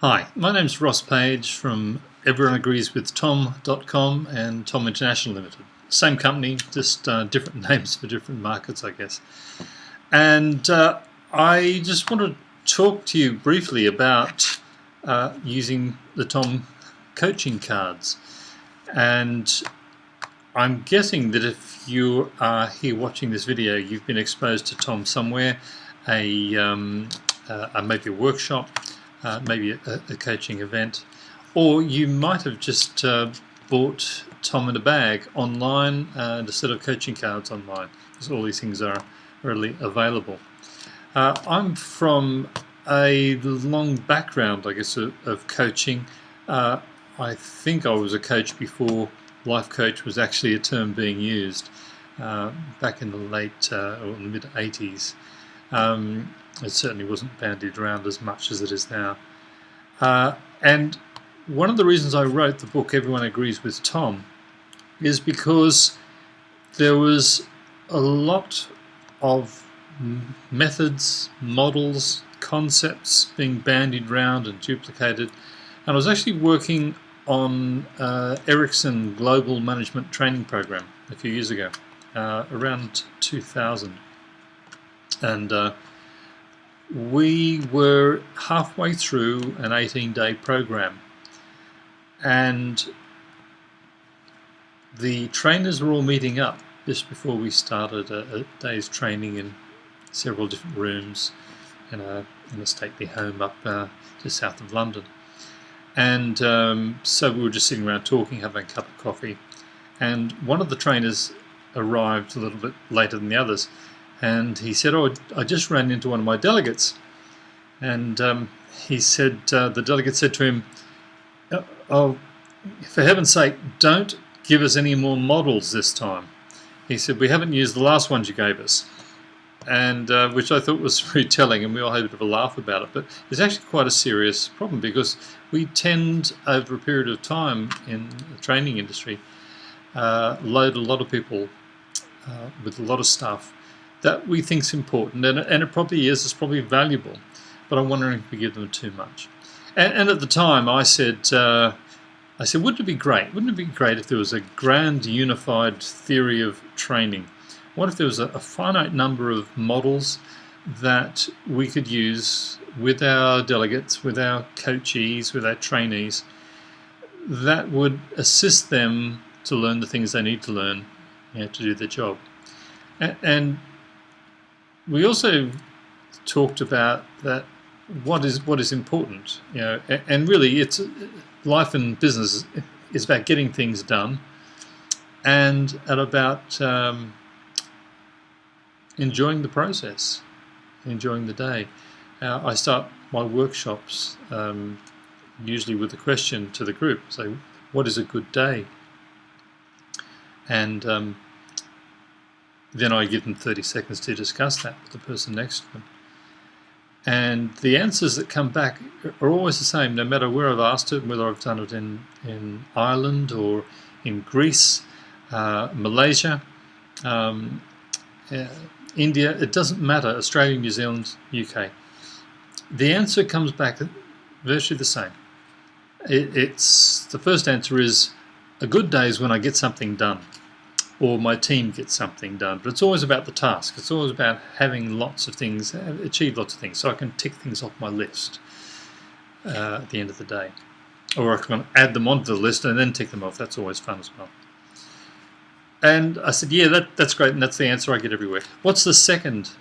Hi, my name's Ross Page from everyoneagreeswithtom.com and Tom International Limited. Same company, just different names for different markets, I guess. And I just want to talk to you briefly about using the Tom coaching cards. And I'm guessing that if you are here watching this video, you've been exposed to Tom somewhere, maybe a workshop, maybe a coaching event, or you might have just bought Tom in a bag online and a set of coaching cards online, because all these things are readily available. I'm from a long background, I guess, of coaching. I think I was a coach before life coach was actually a term being used, back in the late or the mid 80s. It certainly wasn't bandied around as much as it is now. And one of the reasons I wrote the book Everyone Agrees with Tom is because there was a lot of methods, models, concepts being bandied around and duplicated. And I was actually working on Ericsson Global Management Training Program a few years ago, around 2000. And we were halfway through an 18-day program, and the trainers were all meeting up just before we started a day's training in several different rooms in a stately home up just south of London. And so we were just sitting around talking, having a cup of coffee, and one of the trainers arrived a little bit later than the others. And he said, "Oh, I just ran into one of my delegates." And he said, the delegate said to him, "Oh, for heaven's sake, don't give us any more models this time." He said, "We haven't used the last ones you gave us." And which I thought was very telling, and we all had a bit of a laugh about it. But it's actually quite a serious problem, because we tend, over a period of time in the training industry, load a lot of people with a lot of stuff that we think is important, and it probably is. It's probably valuable, but I'm wondering if we give them too much. And at the time, I said, wouldn't it be great? Wouldn't it be great if there was a grand unified theory of training? What if there was a finite number of models that we could use with our delegates, with our coachees, with our trainees, that would assist them to learn the things they need to learn, to do their job? And we also talked about that what is important, and really it's life and business is about getting things done, and about enjoying the process, enjoying the day. I start my workshops usually with a question to the group. So, what is a good day? And then I give them 30 seconds to discuss that with the person next to them. And the answers that come back are always the same, no matter where I've asked it, whether I've done it in Ireland or in Greece, Malaysia, India. It doesn't matter, Australia, New Zealand, UK. The answer comes back virtually the same. It's the first answer is, a good day is when I get something done, or my team gets something done. But it's always about the task. It's always about having lots of things, achieve lots of things, so I can tick things off my list at the end of the day. Or I can add them onto the list and then tick them off. That's always fun as well. And I said, yeah, that's great, and that's the answer I get everywhere. What's the second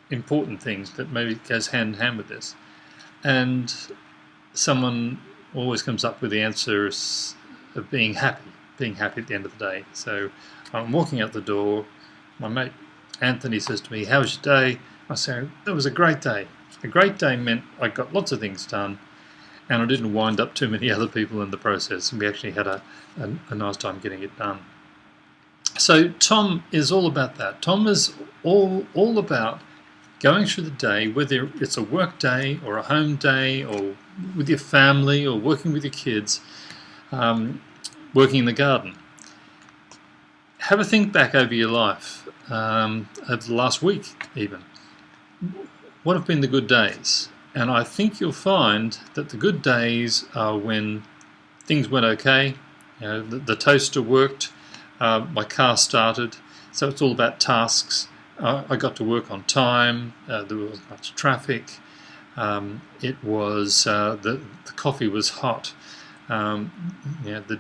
important thing that maybe goes hand in hand with this? And someone always comes up with the answer of being happy at the end of the day. So I'm walking out the door, my mate Anthony says to me, "How was your day?" I say, "It was a great day." A great day meant I got lots of things done, and I didn't wind up too many other people in the process, and we actually had a nice time getting it done. So Tom is all about that. Tom is all about going through the day, whether it's a work day or a home day or with your family or working with your kids, working in the garden. Have a think back over your life, over the last week even. What have been the good days? And I think you'll find that the good days are when things went okay. The toaster worked, my car started, so it's all about tasks. I got to work on time. There wasn't much traffic. The coffee was hot. The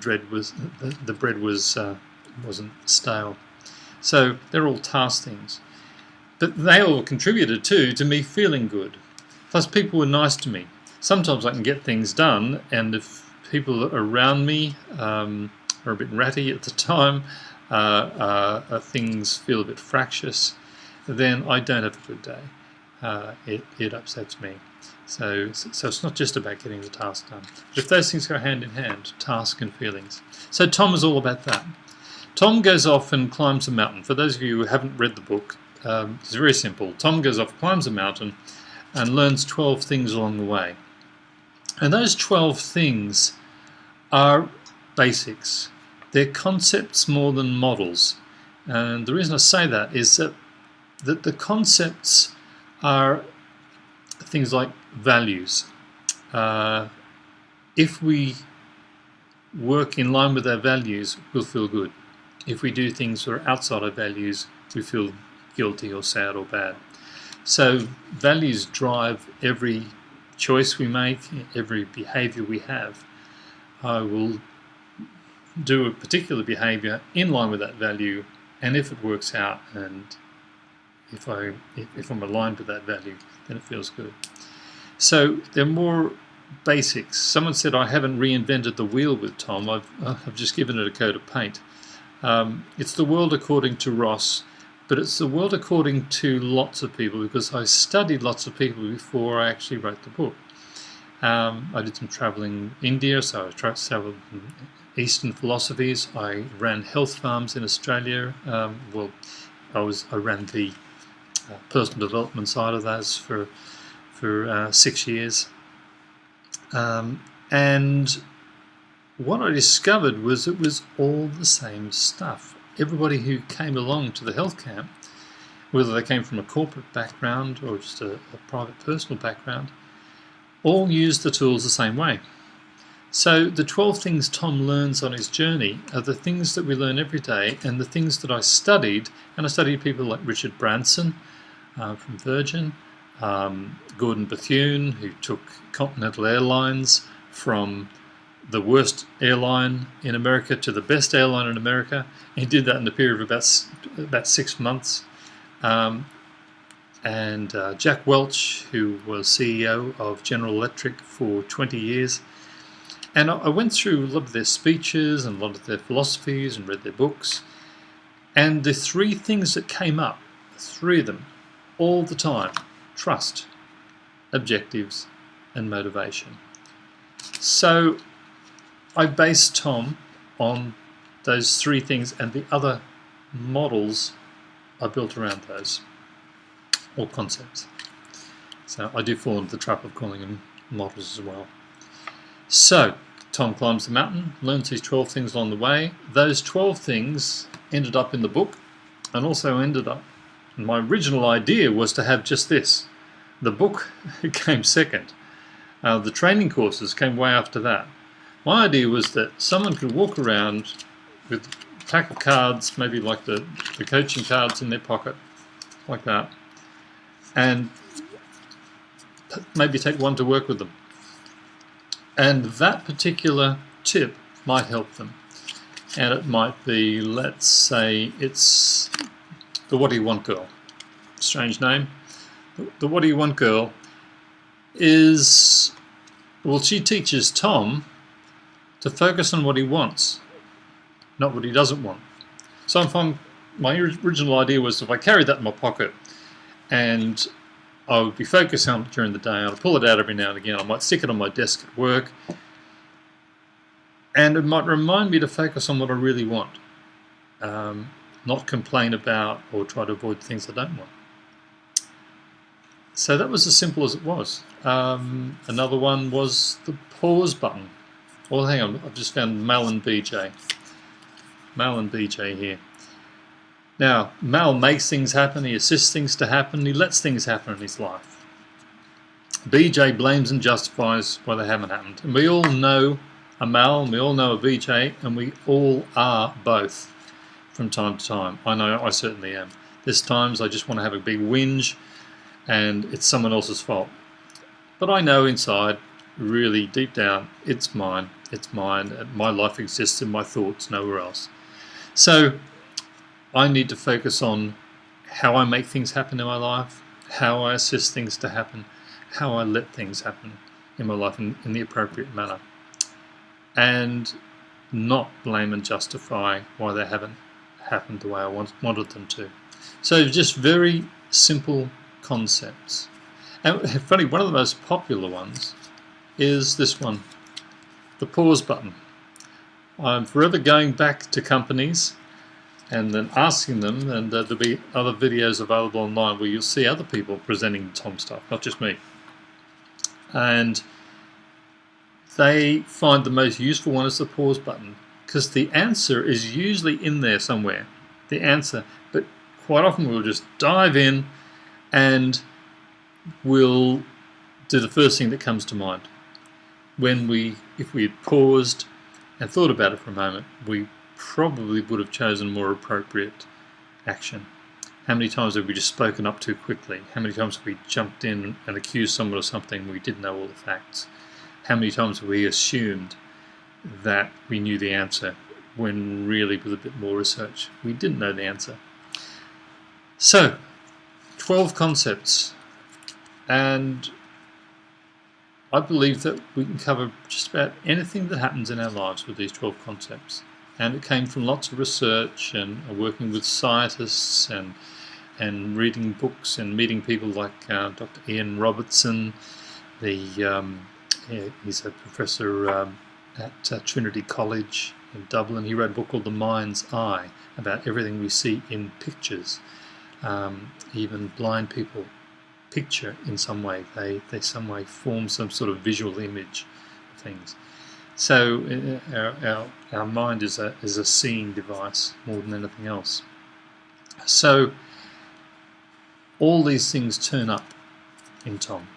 bread wasn't stale. So they're all task things, but they all contributed to me feeling good. Plus, people were nice to me. Sometimes I can get things done, and if people around me are a bit ratty at the time, things feel a bit fractious, then I don't have a good day. It upsets me. So it's not just about getting the task done. But if those things go hand in hand, task and feelings. So Tom is all about that. Tom goes off and climbs a mountain. For those of you who haven't read the book, it's very simple. Tom goes off, climbs a mountain, and learns 12 things along the way. And those 12 things are basics. They're concepts more than models. And the reason I say that is that the concepts are things like values. If we work in line with our values, we'll feel good. If we do things that are outside our values, we feel guilty or sad or bad. So values drive every choice we make, every behavior we have. I will do a particular behavior in line with that value, and if it works out and if I'm aligned with that value, then it feels good. So they're more basics. Someone said I haven't reinvented the wheel with Tom. I've just given it a coat of paint. It's the world according to Ross, but it's the world according to lots of people, because I studied lots of people before I actually wrote the book. I did some traveling in India, so I traveled Eastern philosophies. I ran health farms in Australia. I ran the personal development side of those for 6 years. And what I discovered was it was all the same stuff. Everybody who came along to the health camp, whether they came from a corporate background or just a private personal background, all used the tools the same way. So the 12 things Tom learns on his journey are the things that we learn every day, and the things that I studied. And I studied people like Richard Branson from Virgin, Gordon Bethune, who took Continental Airlines from the worst airline in America to the best airline in America. He did that in the period of about 6 months. And Jack Welch, who was CEO of General Electric for 20 years. And I went through a lot of their speeches and a lot of their philosophies and read their books. And the 3 things that came up, 3 of them, all the time: trust, objectives, and motivation. So I based Tom on those 3 things, and the other models I built around those, or concepts. So I do fall into the trap of calling them models as well. So Tom climbs the mountain, learns these 12 things along the way. Those 12 things ended up in the book, and also ended up, my original idea was to have just this. The book came second. The training courses came way after that. My idea was that someone could walk around with a pack of cards, maybe like the coaching cards in their pocket, like that, and maybe take one to work with them. And that particular tip might help them. And it might be, let's say, it's the What Do You Want Girl. Strange name. The What Do You Want Girl is, well, she teaches Tom to focus on what he wants, not what he doesn't want. So my original idea was, if I carried that in my pocket and I would be focused on it during the day, I'd pull it out every now and again, I might stick it on my desk at work, and it might remind me to focus on what I really want, not complain about or try to avoid things I don't want. So that was as simple as it was. Another one was the pause button. Well, hang on, I've just found Mal and BJ. Mal and BJ here. Now, Mal makes things happen, he assists things to happen, he lets things happen in his life. BJ blames and justifies why they haven't happened. And we all know a Mal, and we all know a VJ, and we all are both from time to time. I know I certainly am. There's times I just want to have a big whinge and it's someone else's fault. But I know inside, really deep down, it's mine. It's mine. My life exists in my thoughts, nowhere else. So I need to focus on how I make things happen in my life, how I assist things to happen, how I let things happen in my life in the appropriate manner, and not blame and justify why they haven't happened the way I wanted them to. So just very simple concepts. And funny, one of the most popular ones is this one, the pause button. I'm forever going back to companies and then asking them, and there'll be other videos available online where you'll see other people presenting Tom stuff, not just me. And they find the most useful one is the pause button, because the answer is usually in there somewhere, the answer, but quite often we'll just dive in and we'll do the first thing that comes to mind. If we had paused and thought about it for a moment, we probably would have chosen more appropriate action. How many times have we just spoken up too quickly? How many times have we jumped in and accused someone of something we didn't know all the facts? How many times have we assumed that we knew the answer when really with a bit more research we didn't know the answer? So 12 concepts, and I believe that we can cover just about anything that happens in our lives with these 12 concepts. And it came from lots of research and working with scientists and reading books and meeting people like Dr. Ian Robertson. He's a professor at Trinity College in Dublin. He wrote a book called The Mind's Eye about everything we see in pictures. Even blind people picture in some way. They some way form some sort of visual image of things. So our mind is a seeing device more than anything else. So all these things turn up in Tom.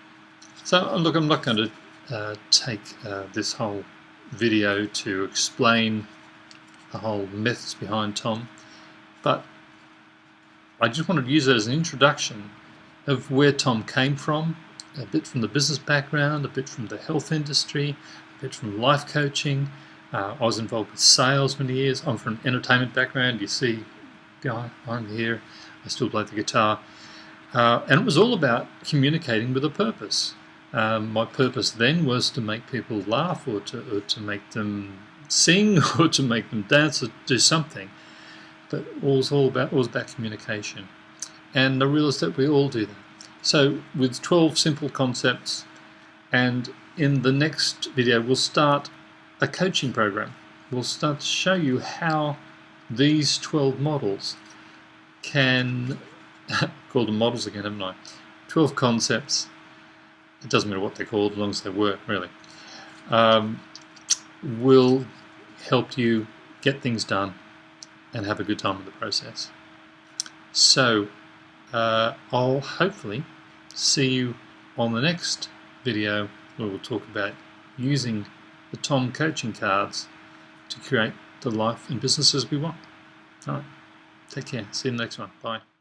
So look, I'm not going to take this whole video to explain the whole methods behind Tom, but I just wanted to use it as an introduction of where Tom came from, a bit from the business background, a bit from the health industry, a bit from life coaching. I was involved with sales many years. I'm from an entertainment background. You see, I'm here. I still play the guitar. And it was all about communicating with a purpose. My purpose then was to make people laugh, or to make them sing, or to make them dance, or do something. But it was about communication. And I realized that we all do that. So with 12 simple concepts, and in the next video we'll start a coaching program. We'll start to show you how these 12 models can, called them models again, haven't I? 12 concepts, it doesn't matter what they're called as long as they work, really, will help you get things done and have a good time in the process. So I'll hopefully see you on the next video where we'll talk about using the Tom coaching cards to create the life and businesses we want. All right, take care. See you in the next one. Bye.